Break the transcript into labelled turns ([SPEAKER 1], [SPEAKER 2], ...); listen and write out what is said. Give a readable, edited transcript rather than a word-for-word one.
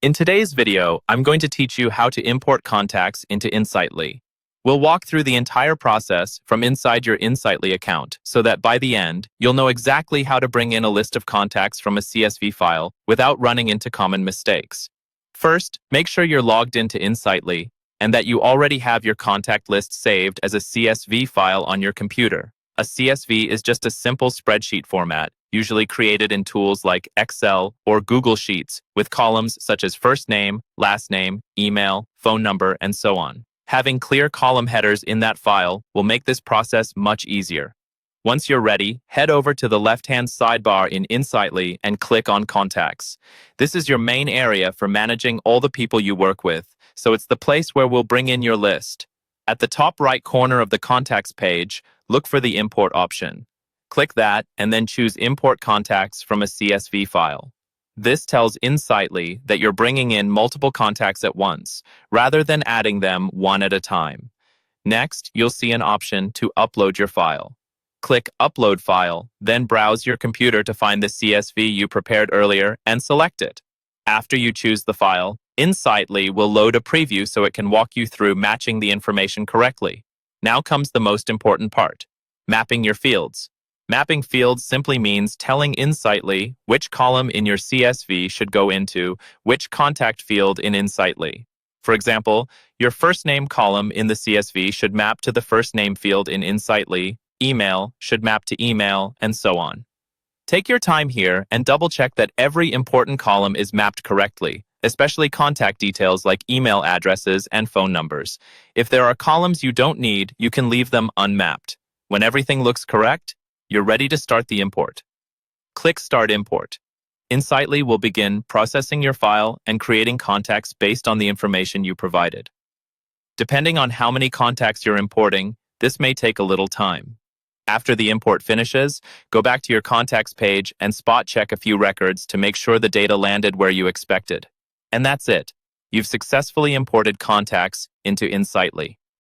[SPEAKER 1] In today's video, I'm going to teach you how to import contacts into Insightly. We'll walk through the entire process from inside your Insightly account so that by the end, you'll know exactly how to bring in a list of contacts from a CSV file without running into common mistakes. First, make sure you're logged into Insightly and that you already have your contact list saved as a CSV file on your computer. A CSV is just a simple spreadsheet format, usually created in tools like Excel or Google Sheets, with columns such as first name, last name, email, phone number, and so on. Having clear column headers in that file will make this process much easier. Once you're ready, head over to the left-hand sidebar in Insightly and click on Contacts. This is your main area for managing all the people you work with, so it's the place where we'll bring in your list. At the top right corner of the Contacts page, look for the Import option. Click that and then choose Import Contacts from a CSV file. This tells Insightly that you're bringing in multiple contacts at once, rather than adding them one at a time. Next, you'll see an option to upload your file. Click Upload File, then browse your computer to find the CSV you prepared earlier and select it. After you choose the file, Insightly will load a preview so it can walk you through matching the information correctly. Now comes the most important part: mapping your fields. Mapping fields simply means telling Insightly which column in your CSV should go into which contact field in Insightly. For example, your first name column in the CSV should map to the first name field in Insightly, email should map to email, and so on. Take your time here and double-check that every important column is mapped correctly, especially contact details like email addresses and phone numbers. If there are columns you don't need, you can leave them unmapped. When everything looks correct, you're ready to start the import. Click Start Import. Insightly will begin processing your file and creating contacts based on the information you provided. Depending on how many contacts you're importing, this may take a little time. After the import finishes, go back to your contacts page and spot check a few records to make sure the data landed where you expected. And that's it. You've successfully imported contacts into Insightly.